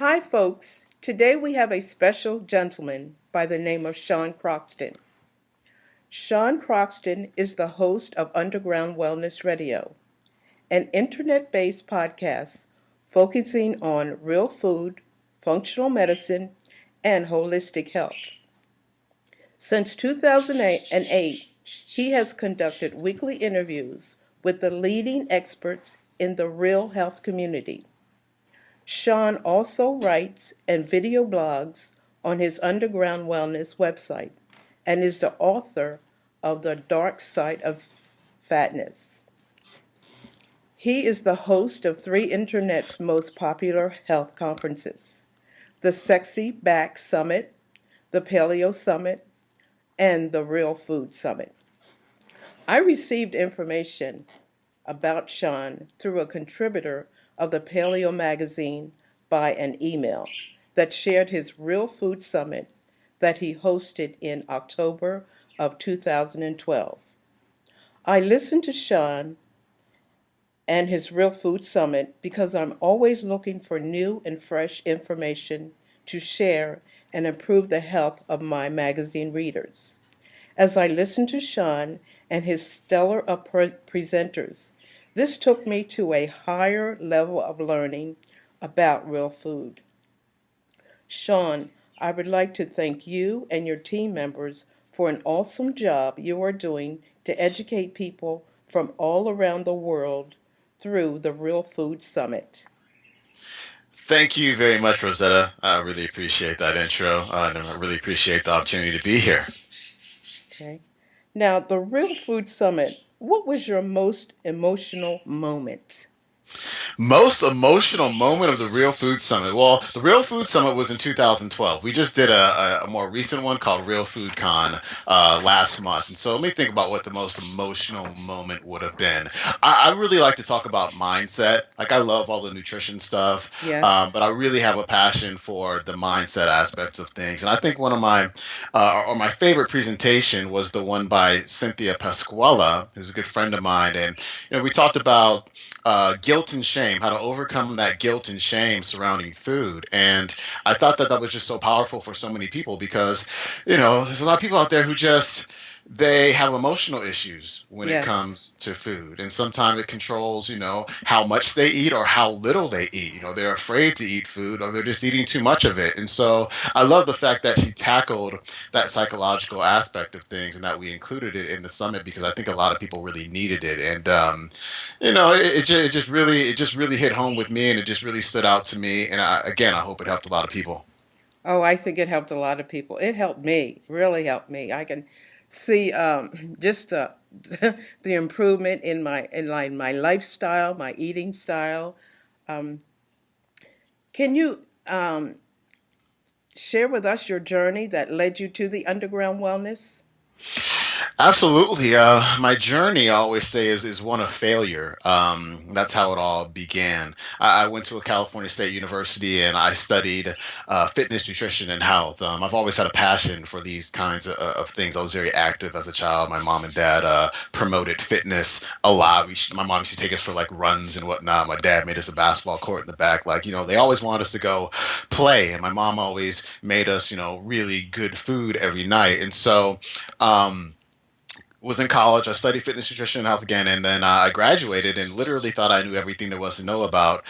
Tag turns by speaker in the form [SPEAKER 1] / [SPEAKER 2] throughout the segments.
[SPEAKER 1] Hi, folks. Today we have a special gentleman by the name of Sean Croxton. Sean Croxton is the host of Underground Wellness Radio, an internet-based podcast focusing on real food, functional medicine, and holistic health. Since 2008, he has conducted weekly interviews with the leading experts in the real health community. Sean also writes and video blogs on his Underground Wellness website and is the author of The Dark Side of Fatness. He is the host of three internet's most popular health conferences, the Sexy Back Summit, the Paleo Summit, and the Real Food Summit. I received information about Sean through a contributor of the Paleo Magazine by an email that shared his Real Food Summit that he hosted in October of 2012. I listened to Sean and his Real Food Summit because I'm always looking for new and fresh information to share and improve the health of my magazine readers. As I listened to Sean and his stellar presenters, this took me to a higher level of learning about real food. Sean, I would like to thank you and your team members for an awesome job you are doing to educate people from all around the world through the Real Food Summit.
[SPEAKER 2] Thank you very much, Rosetta. I really appreciate that intro, and I really appreciate the opportunity to be here.
[SPEAKER 1] Okay. Now, the Real Food Summit, what was your most emotional moment?
[SPEAKER 2] Most emotional moment of the Real Food Summit. Well, the Real Food Summit was in 2012. We just did a more recent one called Real Food Con last month. And so let me think about what the most emotional moment would have been. I really like to talk about mindset. Like, I love all the nutrition stuff,
[SPEAKER 1] Yes.
[SPEAKER 2] but I really have a passion for the mindset aspects of things. And I think one of my, or my favorite presentation was the one by Cynthia Pasquala, who's a good friend of mine. And, we talked about guilt and shame, how to overcome that guilt and shame surrounding food. And I thought that that was just so powerful for so many people because, there's a lot of people out there who just, they have emotional issues when it
[SPEAKER 1] Yes.
[SPEAKER 2] comes to food. And sometimes it controls, how much they eat or how little they eat. They're afraid to eat food or they're just eating too much of it. And so I love the fact that she tackled that psychological aspect of things and that we included it in the summit because I think a lot of people really needed it. And, it just really hit home with me and it just really stood out to me. And I hope it helped a lot of people.
[SPEAKER 1] Oh, I think it helped a lot of people. It helped me, really helped me. I can see just the the improvement in my lifestyle, my eating style. Um, can you share with us your journey that led you to the underground wellness?
[SPEAKER 2] Absolutely. My journey, I always say, is one of failure. That's how it all began. I went to a California State University and I studied fitness, nutrition, and health. I've always had a passion for these kinds of things. I was very active as a child. My mom and dad promoted fitness a lot. My mom used to take us for like runs and whatnot. My dad made us a basketball court in the back. Like, they always wanted us to go play. And my mom always made us, really good food every night. And so, was in college. I studied fitness, nutrition, and health again, and then I graduated and literally thought I knew everything there was to know about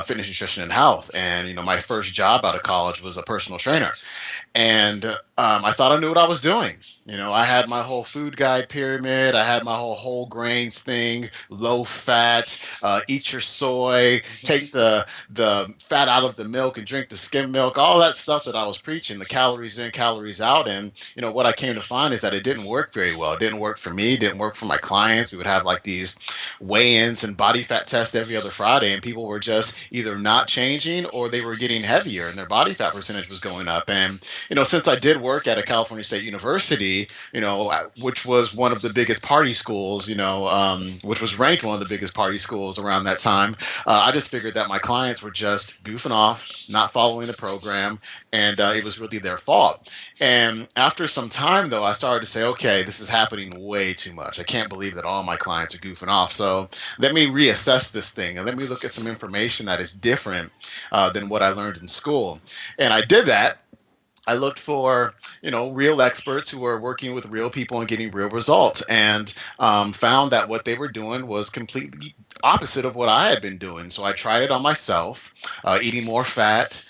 [SPEAKER 2] fitness, nutrition, and health. And my first job out of college was a personal trainer, and I thought I knew what I was doing. I had my whole food guide pyramid. I had my whole grains thing, low fat, eat your soy, take the fat out of the milk and drink the skim milk, all that stuff that I was preaching, the calories in, calories out. And, what I came to find is that it didn't work very well. It didn't work for me. It didn't work for my clients. We would have like these weigh-ins and body fat tests every other Friday, and people were just either not changing or they were getting heavier and their body fat percentage was going up. And since I did work at a California State University, which was one of the biggest party schools, which was ranked one of the biggest party schools around that time, I just figured that my clients were just goofing off, not following the program, and it was really their fault. And after some time, though, I started to say, okay, this is happening way too much. I can't believe that all my clients are goofing off. So let me reassess this thing and let me look at some information that is different than what I learned in school. And I did that. I looked for, real experts who are working with real people and getting real results, and found that what they were doing was completely opposite of what I had been doing. So I tried it on myself, eating more fat,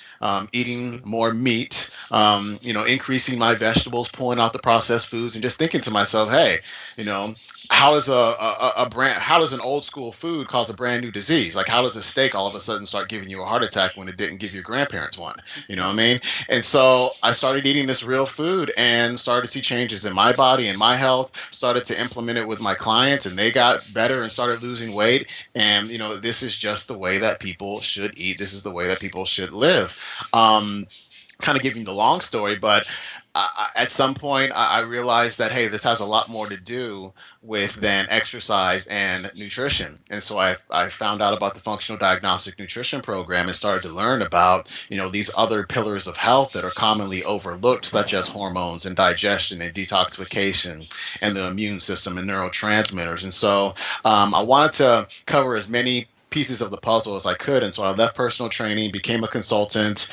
[SPEAKER 2] eating more meat, increasing my vegetables, pulling out the processed foods, and just thinking to myself, hey, you know, how does how does an old school food cause a brand new disease? Like, how does a steak all of a sudden start giving you a heart attack when it didn't give your grandparents one? You know what I mean? And so I started eating this real food and started to see changes in my body and my health, started to implement it with my clients, and they got better and started losing weight. And, this is just the way that people should eat. This is the way that people should live. Kind of giving the long story, but at some point I realized that, hey, this has a lot more to do with than exercise and nutrition. And so I found out about the functional diagnostic nutrition program and started to learn about, these other pillars of health that are commonly overlooked, such as hormones and digestion and detoxification and the immune system and neurotransmitters. And so I wanted to cover as many pieces of the puzzle as I could. And so I left personal training, became a consultant,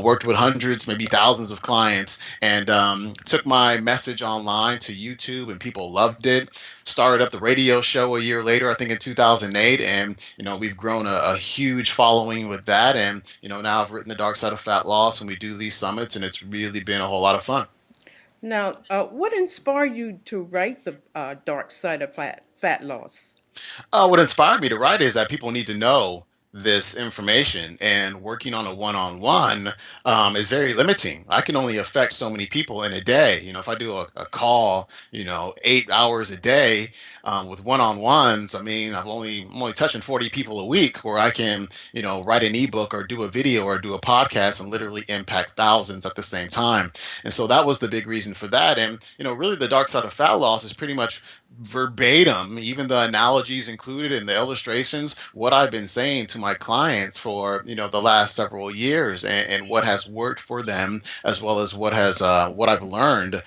[SPEAKER 2] worked with hundreds, maybe thousands of clients, and took my message online to YouTube, and people loved it. Started up the radio show a year later, I think in 2008, and we've grown a huge following with that. And now I've written The Dark Side of Fat Loss, and we do these summits, and it's really been a whole lot of fun.
[SPEAKER 1] Now, what inspired you to write the dark side of fat loss?
[SPEAKER 2] What inspired me to write is that people need to know this information, and working on a one-on-one is very limiting. I can only affect so many people in a day. If I do a call, 8 hours a day with one-on-ones, I mean, I'm only touching 40 people a week, where I can, write an ebook or do a video or do a podcast and literally impact thousands at the same time. And so that was the big reason for that. And, really the dark side of fat loss is pretty much verbatim, even the analogies included in the illustrations, what I've been saying to my clients for the last several years, and what has worked for them, as well as what I've learned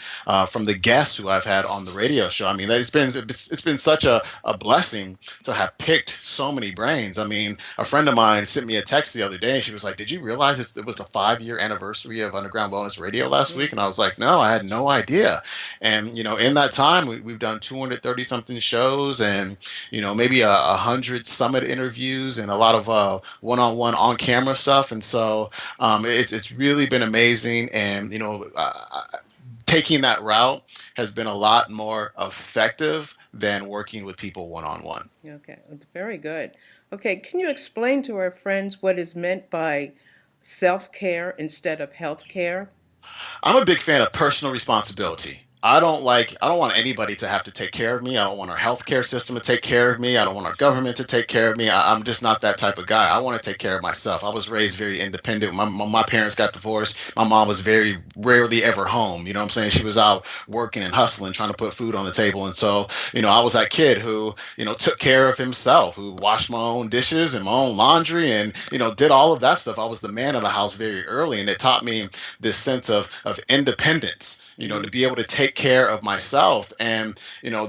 [SPEAKER 2] from the guests who I've had on the radio show. I mean, it's been such a blessing to have picked so many brains. I mean, a friend of mine sent me a text the other day, and she was like, "Did you realize it was the 5-year anniversary of Underground Wellness Radio last week?" And I was like, "No, I had no idea." And in that time, we've done 230 something shows, and maybe 100 summit interviews, and a lot of one-on-one on camera stuff. And so it's really been amazing. And taking that route has been a lot more effective than working with people one-on-one.
[SPEAKER 1] Okay, that's very good. Okay, can you explain to our friends what is meant by self-care instead of health care?
[SPEAKER 2] I'm a big fan of personal responsibility. I don't want anybody to have to take care of me. I don't want our healthcare system to take care of me. I don't want our government to take care of me. I'm just not that type of guy. I want to take care of myself. I was raised very independent. My parents got divorced. My mom was very rarely ever home. You know what I'm saying? She was out working and hustling, trying to put food on the table. And so, I was that kid who, took care of himself, who washed my own dishes and my own laundry, and, did all of that stuff. I was the man of the house very early, and it taught me this sense of independence, to be able to take care of myself. And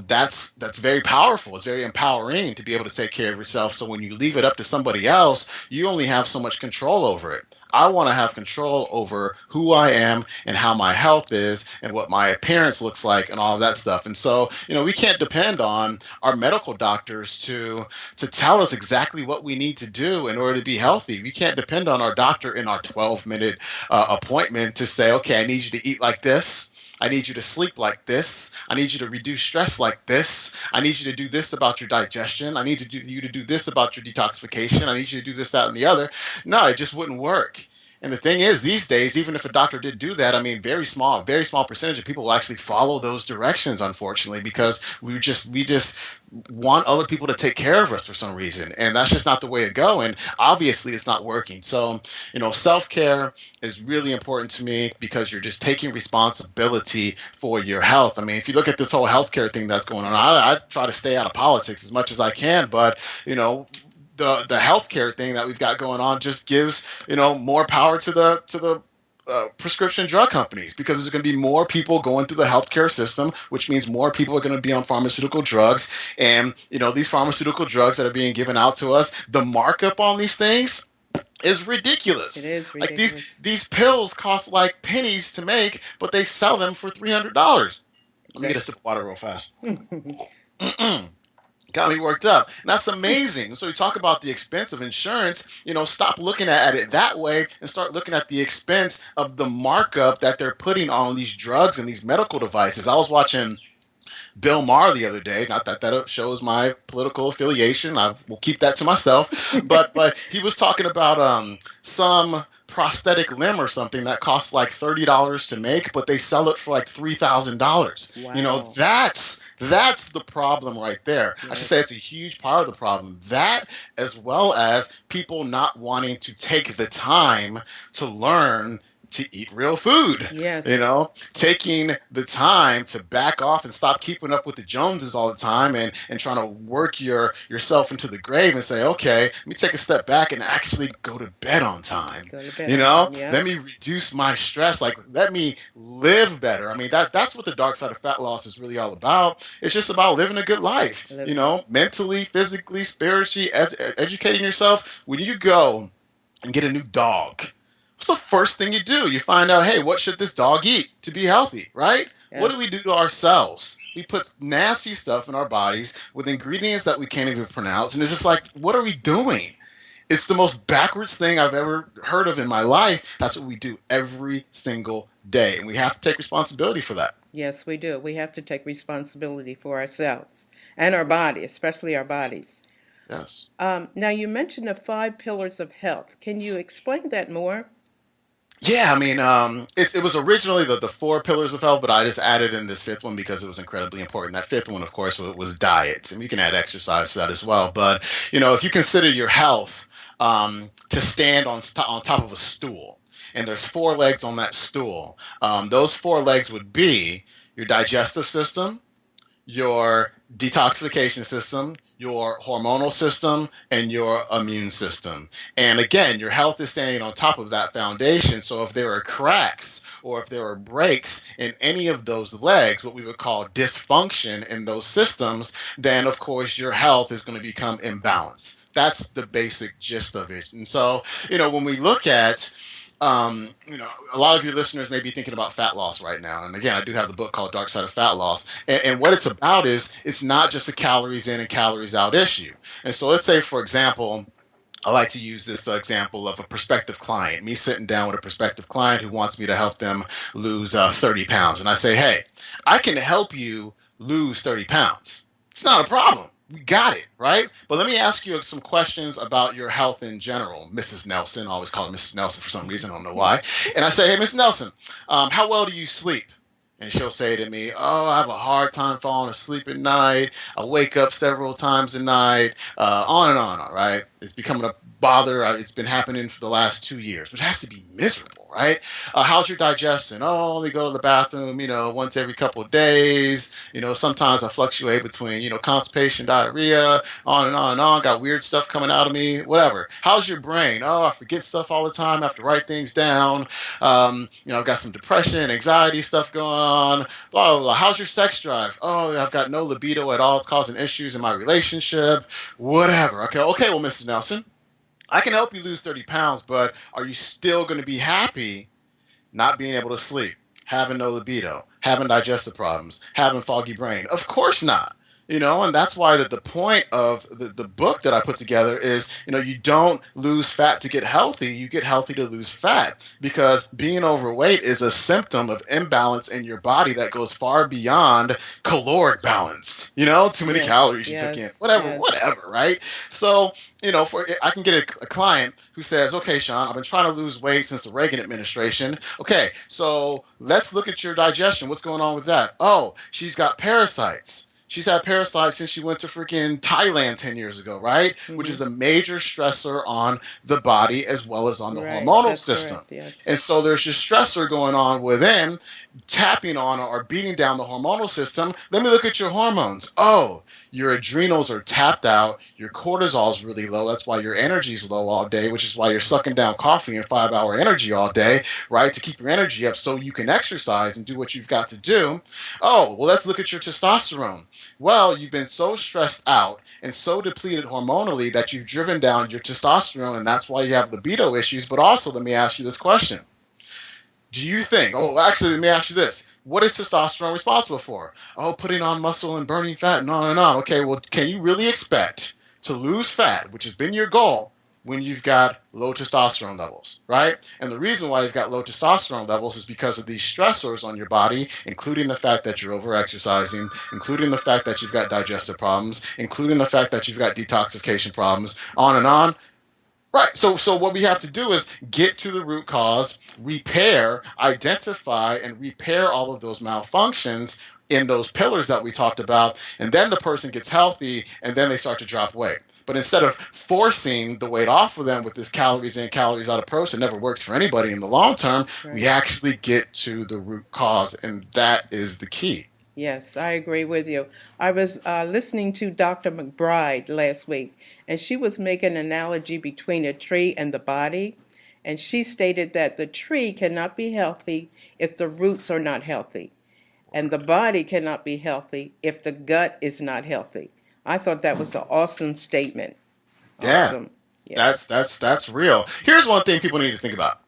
[SPEAKER 2] that's very powerful. It's very empowering to be able to take care of yourself. So when you leave it up to somebody else, you only have so much control over it. I want to have control over who I am and how my health is and what my appearance looks like and all of that stuff. And so, we can't depend on our medical doctors to tell us exactly what we need to do in order to be healthy. We can't depend on our doctor in our 12-minute appointment to say, okay, I need you to eat like this. I need you to sleep like this. I need you to reduce stress like this. I need you to do this about your digestion. I need you to do this about your detoxification. I need you to do this, that, and the other. No, it just wouldn't work. And the thing is, these days, even if a doctor did do that, I mean, very small percentage of people will actually follow those directions, unfortunately, because we just want other people to take care of us for some reason, and that's just not the way to go. And obviously, it's not working. So, self care is really important to me because you're just taking responsibility for your health. I mean, if you look at this whole healthcare thing that's going on, I try to stay out of politics as much as I can, but you know the healthcare thing that we've got going on just gives more power to the prescription drug companies, because there's going to be more people going through the healthcare system, which means more people are going to be on pharmaceutical drugs. And these pharmaceutical drugs that are being given out to us, the markup on these things is
[SPEAKER 1] It
[SPEAKER 2] ridiculous.
[SPEAKER 1] is
[SPEAKER 2] Like
[SPEAKER 1] ridiculous.
[SPEAKER 2] these pills cost like pennies to make, but they sell them for $300. Let me get a sip
[SPEAKER 1] That's
[SPEAKER 2] of water real fast. Got me worked up. And that's amazing. So we talk about the expense of insurance, stop looking at it that way and start looking at the expense of the markup that they're putting on these drugs and these medical devices. I was watching Bill Maher the other day. Not that that shows my political affiliation. I will keep that to myself. But he was talking about some prosthetic limb or something that costs like $30 to make, but they sell it for like $3,000.
[SPEAKER 1] wow.
[SPEAKER 2] That's the problem right there. I should say it's
[SPEAKER 1] Yes.
[SPEAKER 2] a huge part of the problem. That, as well as people not wanting to take the time to learn to eat real food.
[SPEAKER 1] Yes.
[SPEAKER 2] Taking the time to back off and stop keeping up with the Joneses all the time, and trying to work yourself into the grave and say, okay, let me take a step back and actually go to bed on time.
[SPEAKER 1] Go to bed on time.
[SPEAKER 2] Let
[SPEAKER 1] Yep.
[SPEAKER 2] me reduce my stress. Like, let me live better. I mean, that's what the dark side of fat loss is really all about. It's just about living a good life.
[SPEAKER 1] Living.
[SPEAKER 2] Mentally, physically, spiritually, educating yourself. When you go and get a new dog, what's the first thing you do? You find out, hey, what should this dog eat to be healthy, right? What do we
[SPEAKER 1] Yes.
[SPEAKER 2] do to ourselves? We put nasty stuff in our bodies with ingredients that we can't even pronounce. And it's just like, what are we doing? It's the most backwards thing I've ever heard of in my life. That's what we do every single day. And we have to take responsibility for that.
[SPEAKER 1] Yes, we do. We have to take responsibility for ourselves and our body, especially our bodies.
[SPEAKER 2] Yes.
[SPEAKER 1] Now, you mentioned the five pillars of health. Can you explain that more?
[SPEAKER 2] Yeah, I mean, it was originally the four pillars of health, but I just added in this fifth one because it was incredibly important. That fifth one, of course, was diet, and you can add exercise to that as well. But if you consider your health to stand on top of a stool, and there's four legs on that stool, those four legs would be your digestive system, your detoxification system, your hormonal system, and your immune system. And again, your health is standing on top of that foundation. So if there are cracks or if there are breaks in any of those legs, what we would call dysfunction in those systems, then of course your health is going to become imbalanced. That's the basic gist of it. And so, when we look at a lot of your listeners may be thinking about fat loss right now. And again, I do have the book called Dark Side of Fat Loss. And what it's about is it's not just a calories in and calories out issue. And so let's say, for example, I like to use this example of a prospective client, me sitting down with a prospective client who wants me to help them lose 30 pounds. And I say, hey, I can help you lose 30 pounds. It's not a problem. We got it, right? But let me ask you some questions about your health in general, Mrs. Nelson. I always call her Mrs. Nelson for some reason. I don't know why. And I say, hey, Miss Nelson, how well do you sleep? And she'll say to me, oh, I have a hard time falling asleep at night. I wake up several times a night, on and on, right? It's becoming a bother. It's been happening for the last 2 years, which has to be miserable, right? How's your digestion? Oh, I only go to the bathroom, once every couple of days. Sometimes I fluctuate between, constipation, diarrhea, on and on and on. Got weird stuff coming out of me, whatever. How's your brain? Oh, I forget stuff all the time. I have to write things down. I've got some depression, anxiety stuff going on. Blah, blah, blah. How's your sex drive? Oh, I've got no libido at all. It's causing issues in my relationship. Whatever. Okay. Well, Mrs. Nelson, I can help you lose 30 pounds, but are you still going to be happy not being able to sleep, having no libido, having digestive problems, having foggy brain? Of course not. And that's why the point of the book that I put together is, you don't lose fat to get healthy, you get healthy to lose fat, because being overweight is a symptom of imbalance in your body that goes far beyond caloric balance. Too many
[SPEAKER 1] Yes,
[SPEAKER 2] calories you took in,
[SPEAKER 1] yes,
[SPEAKER 2] whatever,
[SPEAKER 1] yes.
[SPEAKER 2] whatever, right? So, for I can get a client who says, okay, Sean, I've been trying to lose weight since the Reagan administration. Okay, so let's look at your digestion. What's going on with that? Oh, she's got parasites. She's had parasites since she went to freaking Thailand 10 years ago, right? Which
[SPEAKER 1] Mm-hmm.
[SPEAKER 2] is a major stressor on the body as well as on the
[SPEAKER 1] Right,
[SPEAKER 2] hormonal
[SPEAKER 1] that's
[SPEAKER 2] system.
[SPEAKER 1] correct, yes.
[SPEAKER 2] And so there's just stressor going on within, tapping on or beating down the hormonal system. Let me look at your hormones. Oh, your adrenals are tapped out. Your cortisol is really low. That's why your energy is low all day, which is why you're sucking down coffee and 5 hour energy all day, right? To keep your energy up so you can exercise and do what you've got to do. Oh, well, let's look at your testosterone. Well, you've been so stressed out and so depleted hormonally that you've driven down your testosterone, and that's why you have libido issues. But also, let me ask you this question. Do you think, oh, actually, let me ask you this. What is testosterone responsible for? Oh, putting on muscle and burning fat and on and on. Okay, well, can you really expect to lose fat, which has been your goal, when you've got low testosterone levels, right? And the reason why you've got low testosterone levels is because of these stressors on your body, including the fact that you're overexercising, including the fact that you've got digestive problems, including the fact that you've got detoxification problems, on and on. Right. So what we have to do is get to the root cause, repair, identify, and repair all of those malfunctions in those pillars that we talked about, and then the person gets healthy, and then they start to drop weight. But instead of forcing the weight off of them with this calories in, calories out approach that never works for anybody in the long term, we
[SPEAKER 1] Right.
[SPEAKER 2] actually get to the root cause, and that is the key.
[SPEAKER 1] Yes, I agree with you. I was listening to Dr. McBride last week, and she was making an analogy between a tree and the body. And she stated that the tree cannot be healthy if the roots are not healthy, and the body cannot be healthy if the gut is not healthy. I thought that was an awesome statement.
[SPEAKER 2] Yeah,
[SPEAKER 1] Awesome.
[SPEAKER 2] that's
[SPEAKER 1] Yes.
[SPEAKER 2] that's that's real. Here's one thing people need to think about,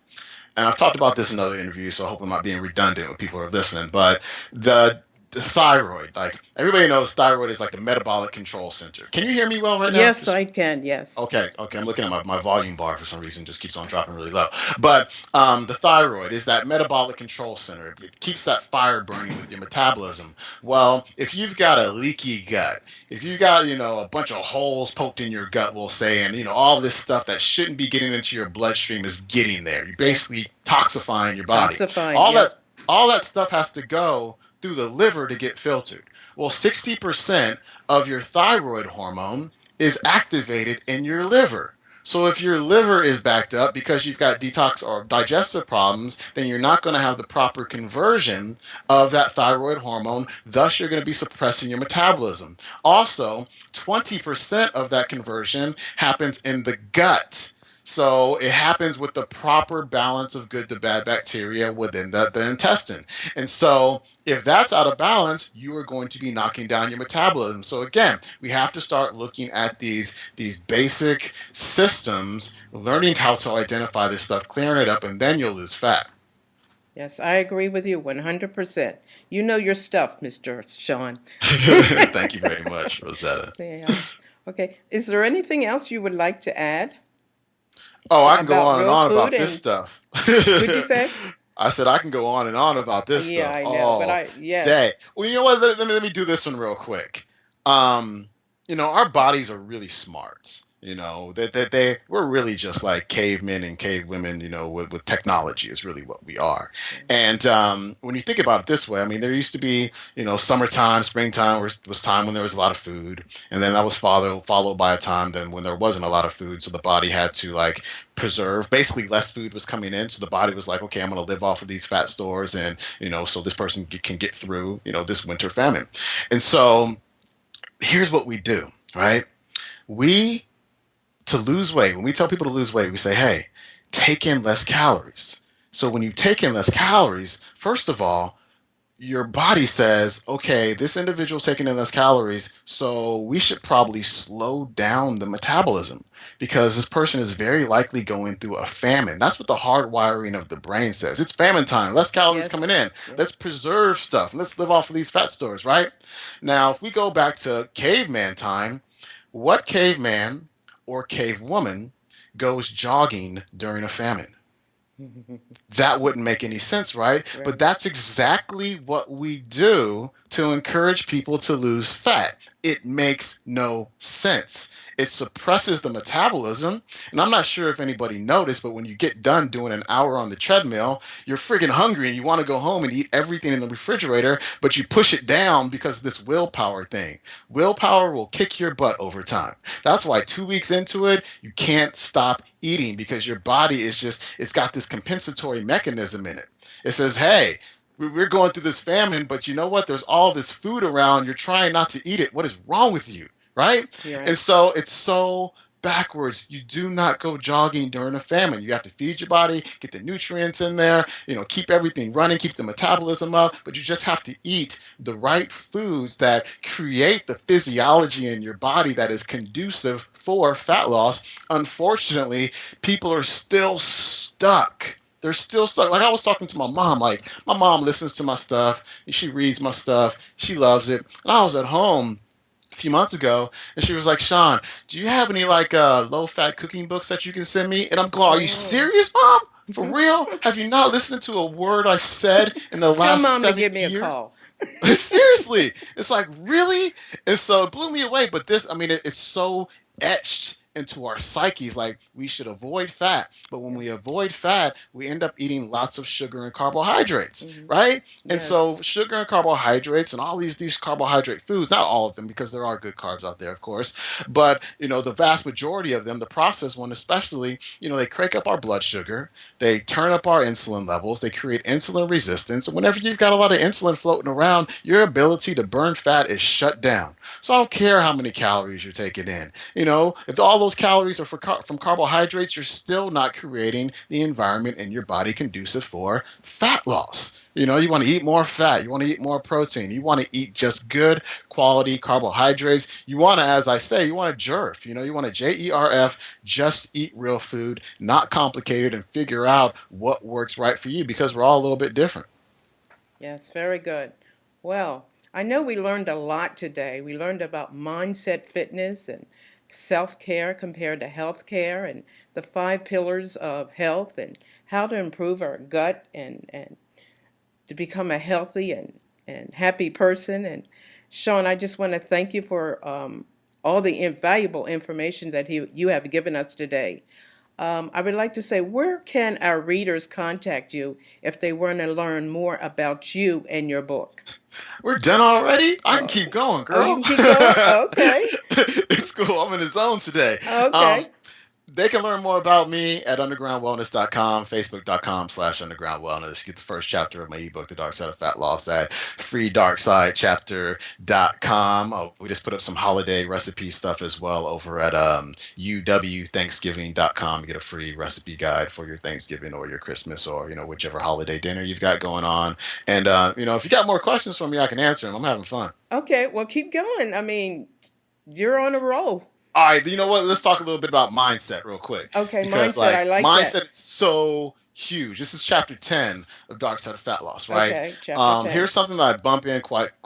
[SPEAKER 2] and I've talked about this in other interviews, so I hope I'm not being redundant when people are listening. But the thyroid, like everybody knows, thyroid is like the metabolic control center. Can you hear me well right now?
[SPEAKER 1] Yes, I can. Yes.
[SPEAKER 2] Okay. I'm looking at my volume bar for some reason, just keeps on dropping really low. But the thyroid is that metabolic control center. It keeps that fire burning with your metabolism. Well, if you've got a leaky gut, if you've got, a bunch of holes poked in your gut, we'll say, and, all this stuff that shouldn't be getting into your bloodstream is getting there. You're basically
[SPEAKER 1] Yes.
[SPEAKER 2] toxifying your body.
[SPEAKER 1] Toxifying.
[SPEAKER 2] All that,
[SPEAKER 1] Yep.
[SPEAKER 2] all that stuff has to go through the liver to get filtered. Well, 60% of your thyroid hormone is activated in your liver. So if your liver is backed up because you've got detox or digestive problems, then you're not going to have the proper conversion of that thyroid hormone. Thus, you're going to be suppressing your metabolism. Also, 20% of that conversion happens in the gut. So it happens with the proper balance of good to bad bacteria within the intestine. And so if that's out of balance, you are going to be knocking down your metabolism. So again, we have to start looking at these basic systems, learning how to identify this stuff, clearing it up, and then you'll lose fat.
[SPEAKER 1] Yes, I agree with you 100%. You know your stuff, Mr. Sean.
[SPEAKER 2] Thank you very much, Rosetta.
[SPEAKER 1] Yeah. Okay. Is there anything else you would like to add
[SPEAKER 2] Oh, I can go
[SPEAKER 1] about
[SPEAKER 2] on and
[SPEAKER 1] real
[SPEAKER 2] on
[SPEAKER 1] food?
[SPEAKER 2] about this
[SPEAKER 1] And
[SPEAKER 2] stuff.
[SPEAKER 1] would you say?
[SPEAKER 2] I said I can go on and on about this
[SPEAKER 1] Yeah,
[SPEAKER 2] stuff
[SPEAKER 1] I know. But
[SPEAKER 2] all
[SPEAKER 1] I, yes.
[SPEAKER 2] day. Well, you know what? Let me do this one real quick. Um, our bodies are really smart. We're really just like cavemen and cavewomen. With technology is really what we are.
[SPEAKER 1] Yes.
[SPEAKER 2] And when you think about it this way, I mean, there used to be, summertime, springtime was time when there was a lot of food, and then that was followed by a time then when there wasn't a lot of food, so the body had to like preserve. Basically, less food was coming in, so the body was like, okay, I'm going to live off of these fat stores, and so this person can get through, this winter famine. And so here's what we do, right? We To lose weight, when we tell people to lose weight, we say, hey, take in less calories. So when you take in less calories, first of all, your body says, okay, this individual's taking in less calories, so we should probably slow down the metabolism. because this person is very likely going through a famine. That's what the hardwiring of the brain says. It's famine time. Less calories coming
[SPEAKER 1] Yes.
[SPEAKER 2] in.
[SPEAKER 1] Yes.
[SPEAKER 2] Let's preserve stuff. Let's live off of these fat stores, right? Now, if we go back to caveman time, what caveman or cave woman goes jogging during a famine? That wouldn't make any sense, right? But
[SPEAKER 1] Right.
[SPEAKER 2] that's exactly what we do to encourage people to lose fat. It makes no sense. It suppresses the metabolism. And I'm not sure if anybody noticed, but when you get done doing an hour on the treadmill, you're friggin' hungry and you want to go home and eat everything in the refrigerator, but you push it down because of this willpower thing. Willpower will kick your butt over time. That's why 2 weeks into it, you can't stop eating because your body is just, it's got this compensatory mechanism in it. It says, hey, we're going through this famine, but you know what? There's all this food around. You're trying not to eat it. What is wrong with you? Right?
[SPEAKER 1] You're
[SPEAKER 2] And
[SPEAKER 1] right.
[SPEAKER 2] so it's so backwards. You do not go jogging during a famine. You have to feed your body, get the nutrients in there, keep everything running, keep the metabolism up, but you just have to eat the right foods that create the physiology in your body that is conducive for fat loss. Unfortunately, people are still stuck. They're still stuck. Like I was talking to my mom, like my mom listens to my stuff, she reads my stuff, she loves it. And I was at home a few months ago, and she was like, "Sean, do you have any like low fat cooking books that you can send me?" And I'm going, "Are you
[SPEAKER 1] Oh.
[SPEAKER 2] serious, mom? For real? Have you not listened to a word I've said in the
[SPEAKER 1] Tell
[SPEAKER 2] last
[SPEAKER 1] mom to
[SPEAKER 2] seven
[SPEAKER 1] give me a
[SPEAKER 2] years?"
[SPEAKER 1] call.
[SPEAKER 2] Seriously, it's like really, and so it blew me away. But this, I mean, it's so etched into our psyches. Like we should avoid fat, but when we
[SPEAKER 1] Yes.
[SPEAKER 2] avoid fat, we end up eating lots of sugar and carbohydrates,
[SPEAKER 1] Hmm.
[SPEAKER 2] right? And so
[SPEAKER 1] Yes.
[SPEAKER 2] sugar and carbohydrates and all these carbohydrate foods, not all of them, because there are good carbs out there, of course, but the vast majority of them, the processed one especially, they crank up our blood sugar, they turn up our insulin levels. They create insulin resistance. And whenever you've got a lot of insulin floating around, your ability to burn fat is shut down. So I don't care how many calories you're taking in. If all those calories are from carbohydrates, you're still not creating the environment in your body conducive for fat loss. You want to eat more fat. You want to eat more protein. You want to eat just good quality carbohydrates. You want to, as I say, you want to jerf. You want to JERF, just eat real food, not complicated, and figure out what works right for you because we're all a little bit different.
[SPEAKER 1] Yes, very good. Well, I know we learned a lot today. We learned about mindset fitness and self care compared to health care and the five pillars of health and how to improve our gut and to become a healthy and happy person. And Sean, I just want to thank you for all the invaluable information that you have given us today. I would like to say, where can our readers contact you if they want to learn more about you and your book?
[SPEAKER 2] We're done already? I can
[SPEAKER 1] Oh,
[SPEAKER 2] keep going,
[SPEAKER 1] oh, you
[SPEAKER 2] girl.
[SPEAKER 1] can keep going? Okay.
[SPEAKER 2] It's cool. I'm in the zone today. Um,
[SPEAKER 1] Okay.
[SPEAKER 2] They can learn more about me at undergroundwellness.com, facebook.com/undergroundwellness. Get the first chapter of my ebook, The Dark Side of Fat Loss, at freedarksidechapter.com. Oh, we just put up some holiday recipe stuff as well over at uwthanksgiving.com. You get a free recipe guide for your Thanksgiving or your Christmas or, whichever holiday dinner you've got going on. And, if you got more questions for me, I can answer them. I'm having fun.
[SPEAKER 1] Okay. Well, keep going. I mean, you're on a roll.
[SPEAKER 2] All right, you know what? Let's talk a little bit about mindset real quick
[SPEAKER 1] Okay.
[SPEAKER 2] because
[SPEAKER 1] Mindset.
[SPEAKER 2] like
[SPEAKER 1] I like that.
[SPEAKER 2] mindset is so huge. This is chapter 10 of Dark Side of Fat Loss, right?
[SPEAKER 1] Okay. Chapter 10.
[SPEAKER 2] Here's something that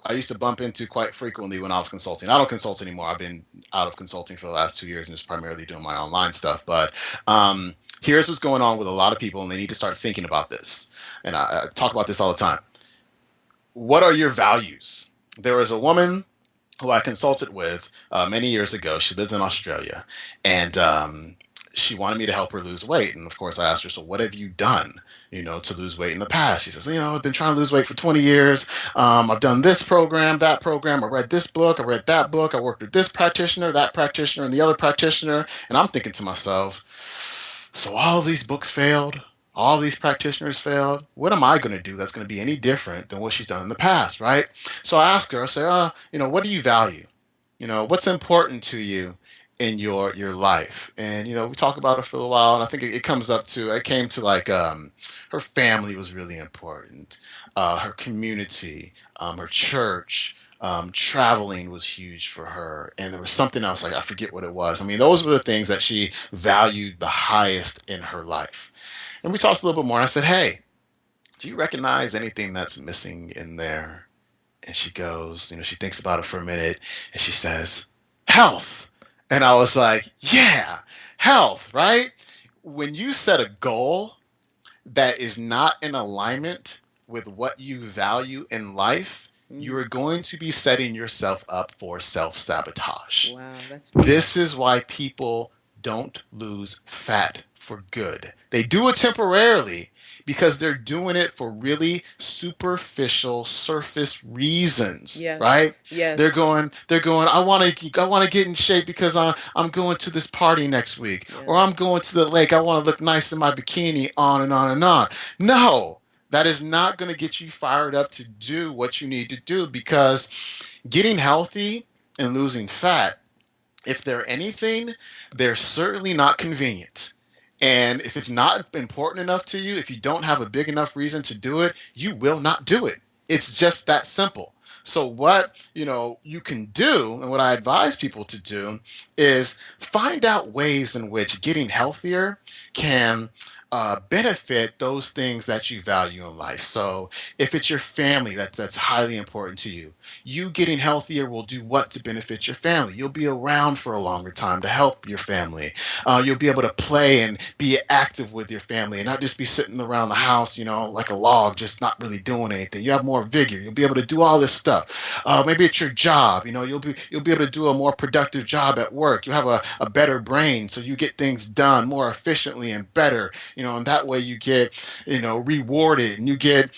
[SPEAKER 2] I used to bump into quite frequently when I was consulting. I don't consult anymore. I've been out of consulting for the last 2 years and just primarily doing my online stuff. But here's what's going on with a lot of people, and they need to start thinking about this. And I talk about this all the time. What are your values? There was a woman who I consulted with many years ago. She lives in Australia, and she wanted me to help her lose weight. And of course, I asked her, "So, what have you done, to lose weight in the past?" She says, "I've been trying to lose weight for 20 years. I've done this program, that program. I read this book, I read that book. I worked with this practitioner, that practitioner, and the other practitioner." And I'm thinking to myself, so all these books failed. All these practitioners failed. What am I going to do that's going to be any different than what she's done in the past, right? So I ask her, I say, what do you value? What's important to you in your life? And we talk about it for a while, and I think it came to like her family was really important, her community, her church, Traveling was huge for her. And there was something else, like I forget what it was. I mean, those were the things that she valued the highest in her life. And we talked a little bit more. And I said, hey, do you recognize anything that's missing in there? And she goes, she thinks about it for a minute and she says, health. And I was like, yeah, health, right? When you set a goal that is not in alignment with what you value in life, you
[SPEAKER 1] Mm.
[SPEAKER 2] are going to be setting yourself up for self sabotage.
[SPEAKER 1] Wow, that's big.
[SPEAKER 2] This is why people don't lose fat for good. They do it temporarily because they're doing it for really superficial surface reasons, right?
[SPEAKER 1] Yes,
[SPEAKER 2] They're
[SPEAKER 1] yes,
[SPEAKER 2] going they're going I want to get in shape because I'm going to this party next week, or
[SPEAKER 1] yeah.
[SPEAKER 2] I'm going to the lake. I want to look nice in my bikini, on and on and on. No. That is not going to get you fired up to do what you need to do, because getting healthy and losing fat, if they're anything, they're certainly not convenient. And if it's not important enough to you, if you don't have a big enough reason to do it, you will not do it. It's just that simple. So what, you can do, and what I advise people to do, is find out ways in which getting healthier can benefit those things that you value in life. So if it's your family that's highly important to you, you getting healthier will do what to benefit your family? You'll be around for a longer time to help your family. You'll be able to play and be active with your family and not just be sitting around the house, like a log, just not really doing anything. You have more vigor. You'll be able to do all this stuff. Maybe it's your job. You'll be able to do a more productive job at work. You have a better brain, so you get things done more efficiently and better. And that way you get, rewarded, and you get,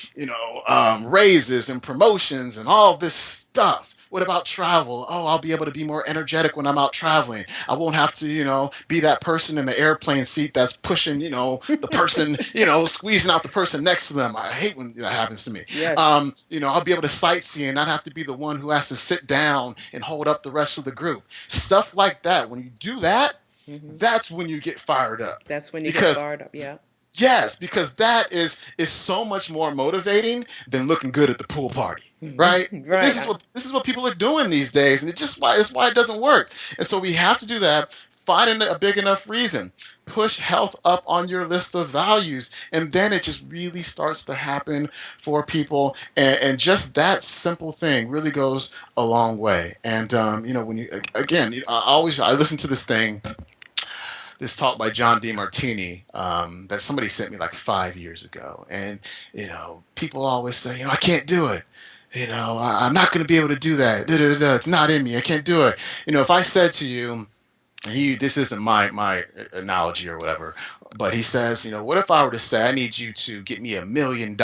[SPEAKER 2] raises and promotions and all this stuff. What about travel? Oh, I'll be able to be more energetic when I'm out traveling. I won't have to, be that person in the airplane seat that's pushing, the person, squeezing out the person next to them. I hate when that happens to me.
[SPEAKER 1] Yes.
[SPEAKER 2] I'll be able to sightsee and not have to be the one who has to sit down and hold up the rest of the group. Stuff like that. When you do that,
[SPEAKER 1] Hmm.
[SPEAKER 2] that's when you get fired up.
[SPEAKER 1] That's when you get
[SPEAKER 2] Because
[SPEAKER 1] fired up. Yeah.
[SPEAKER 2] yes, because that is so much more motivating than looking good at the pool party, right? But
[SPEAKER 1] Right.
[SPEAKER 2] this is what people are doing these days, and it's why it doesn't work. And so we have to do that. Find a big enough reason. Push health up on your list of values, and then it just really starts to happen for people. And just that simple thing really goes a long way. And when you again, I listen to this talk by John DeMartini that somebody sent me like 5 years ago. And, people always say, I can't do it. I'm not going to be able to do that. Da, da, da, da. It's not in me. I can't do it. If I said to you, this isn't my analogy or whatever, but he says, what if I were to say, I need you to get me $1 million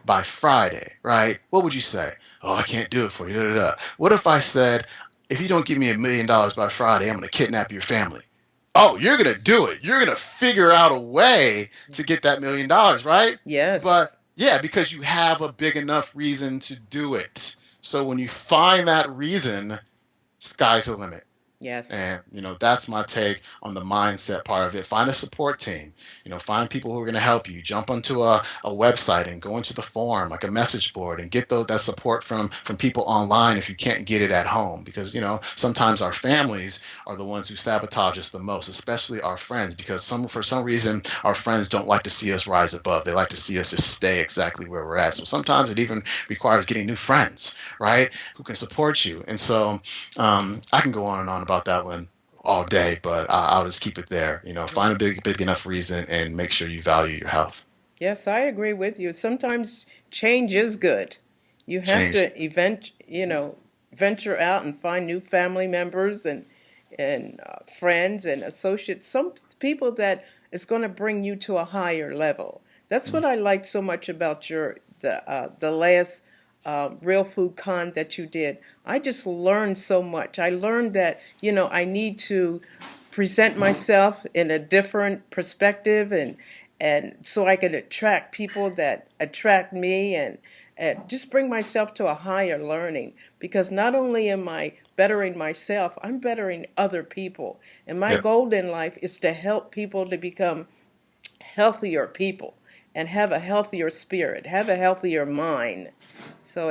[SPEAKER 2] by Friday, right? What would you say? Oh, I can't do it for you. Da, da, da. What if I said, if you don't give me $1 million by Friday, I'm going to kidnap your family? Oh, you're gonna do it. You're gonna figure out a way to get that $1 million, right? But
[SPEAKER 1] Yes.
[SPEAKER 2] yeah, because you have a big enough reason to do it. So when you find that reason, sky's the limit.
[SPEAKER 1] Yes.
[SPEAKER 2] And that's my take on the mindset part of it. Find a support team. Find people who are going to help you. Jump onto a website and go into the forum, like a message board, and get that support from people online if you can't get it at home. Because sometimes our families are the ones who sabotage us the most, especially our friends. Because for some reason our friends don't like to see us rise above. They like to see us just stay exactly where we're at. So sometimes it even requires getting new friends, right, who can support you. And so I can go on and on about that one all day, but I'll just keep it there. Find a big enough reason and make sure you value your health.
[SPEAKER 1] Yes, I agree with you. Sometimes change is good. You have
[SPEAKER 2] Change.
[SPEAKER 1] to venture out and find new family members and friends and associates. Some people that is going to bring you to a higher level. That's what I liked so much about the last real food con that you did. I just learned so much. I learned that I need to present myself in a different perspective and so I can attract people that attract me and just bring myself to a higher learning because not only am I bettering myself, I'm bettering other people. And my
[SPEAKER 2] Yep.
[SPEAKER 1] goal in life is to help people to become healthier people. and have a healthier spirit, have a healthier mind. So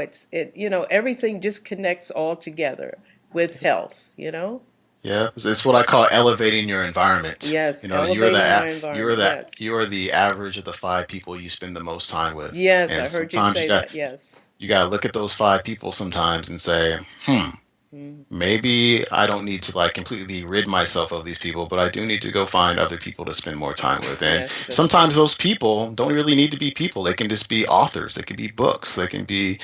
[SPEAKER 1] everything just connects all together with health, you know?
[SPEAKER 2] Yeah, it's what I call elevating your environment.
[SPEAKER 1] Yes,
[SPEAKER 2] You know,
[SPEAKER 1] elevating our
[SPEAKER 2] you're
[SPEAKER 1] environment.
[SPEAKER 2] that
[SPEAKER 1] Yes.
[SPEAKER 2] you're the average of the five people you spend the most time with.
[SPEAKER 1] Yes,
[SPEAKER 2] And
[SPEAKER 1] I heard you
[SPEAKER 2] sometimes
[SPEAKER 1] say that. Yes.
[SPEAKER 2] you got to look at those five people sometimes and say, hmm,
[SPEAKER 1] Mm,
[SPEAKER 2] maybe I don't need to like completely rid myself of these people, but I do need to go find other people to spend more time with. And
[SPEAKER 1] yes, that's true.
[SPEAKER 2] sometimes those people don't really need to be people. They can just be authors. They can be books. They can be,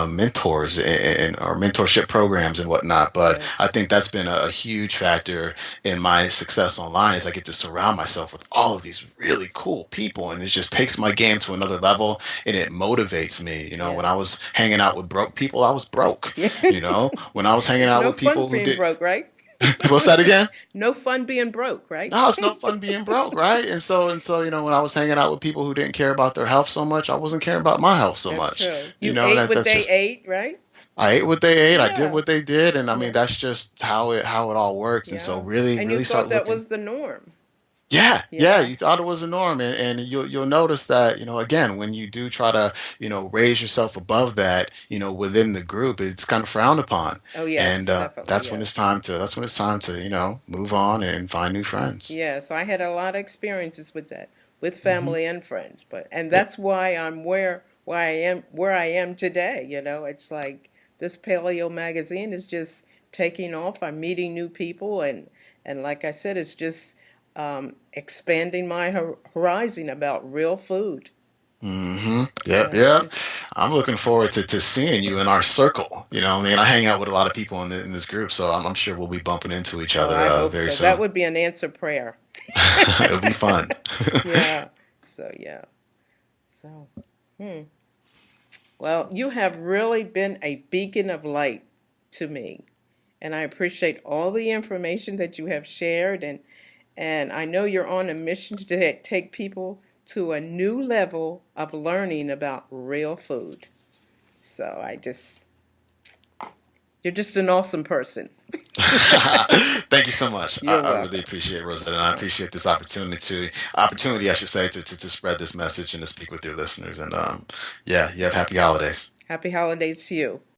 [SPEAKER 2] mentors or mentorship programs and whatnot. But I
[SPEAKER 1] Yes.
[SPEAKER 2] think that's been a huge factor in my success online is I get to surround myself with all of these really cool people, and it just takes my game to another level, and it motivates me. When I
[SPEAKER 1] Yes.
[SPEAKER 2] was hanging out with broke people, I was broke.
[SPEAKER 1] Yeah.
[SPEAKER 2] When I was hanging
[SPEAKER 1] It's
[SPEAKER 2] out
[SPEAKER 1] no
[SPEAKER 2] with
[SPEAKER 1] fun
[SPEAKER 2] people who
[SPEAKER 1] being
[SPEAKER 2] did,
[SPEAKER 1] broke, right?
[SPEAKER 2] what's that again?
[SPEAKER 1] No fun being broke, right?
[SPEAKER 2] No, it's no fun being broke, right? And so, when I was hanging out with people who didn't care about their health so much, I wasn't caring about my health so
[SPEAKER 1] That's
[SPEAKER 2] much.
[SPEAKER 1] true.
[SPEAKER 2] You
[SPEAKER 1] You
[SPEAKER 2] know,
[SPEAKER 1] ate
[SPEAKER 2] that
[SPEAKER 1] what
[SPEAKER 2] that's
[SPEAKER 1] they
[SPEAKER 2] just
[SPEAKER 1] ate, right?
[SPEAKER 2] I ate what they ate, I did
[SPEAKER 1] Yeah.
[SPEAKER 2] what they did, and I mean
[SPEAKER 1] Yeah.
[SPEAKER 2] that's just how it all works. And so
[SPEAKER 1] Yeah.
[SPEAKER 2] really,
[SPEAKER 1] And you
[SPEAKER 2] really start
[SPEAKER 1] thought that
[SPEAKER 2] looking.
[SPEAKER 1] was the norm.
[SPEAKER 2] Yeah, yeah,
[SPEAKER 1] Yeah.
[SPEAKER 2] you thought it was a norm, and you'll notice that again when you do try to raise yourself above that within the group, it's kind of frowned upon,
[SPEAKER 1] Oh,
[SPEAKER 2] and
[SPEAKER 1] yes, definitely. Yes.
[SPEAKER 2] that's when it's time to move on and find new friends.
[SPEAKER 1] Yes, I had a lot of experiences with that, with
[SPEAKER 2] Hmm.
[SPEAKER 1] family and friends, and
[SPEAKER 2] Yep.
[SPEAKER 1] that's why I'm where I am today, It's like this Paleo magazine is just taking off. I'm meeting new people and like I said, it's just expanding my horizon about real food.
[SPEAKER 2] Yep.
[SPEAKER 1] Yes,
[SPEAKER 2] Yep. I'm looking forward to seeing you in our circle. I mean, I hang out with a lot of people in this group, so I'm sure we'll be bumping into each
[SPEAKER 1] oh,
[SPEAKER 2] other
[SPEAKER 1] I hope
[SPEAKER 2] very
[SPEAKER 1] so. That
[SPEAKER 2] soon.
[SPEAKER 1] would be an answer prayer.
[SPEAKER 2] It'll be fun.
[SPEAKER 1] Yeah. So yeah. So, hmm. Well, you have really been a beacon of light to me, and I appreciate all the information that you have shared and I know you're on a mission to take people to a new level of learning about real food. So you're just an awesome person.
[SPEAKER 2] Thank you so much. I,
[SPEAKER 1] You're
[SPEAKER 2] I really
[SPEAKER 1] welcome.
[SPEAKER 2] appreciate it, Rosetta, and I appreciate this opportunity, I should say, to spread this message and to speak with your listeners. And yeah, you have happy holidays.
[SPEAKER 1] Happy holidays to you.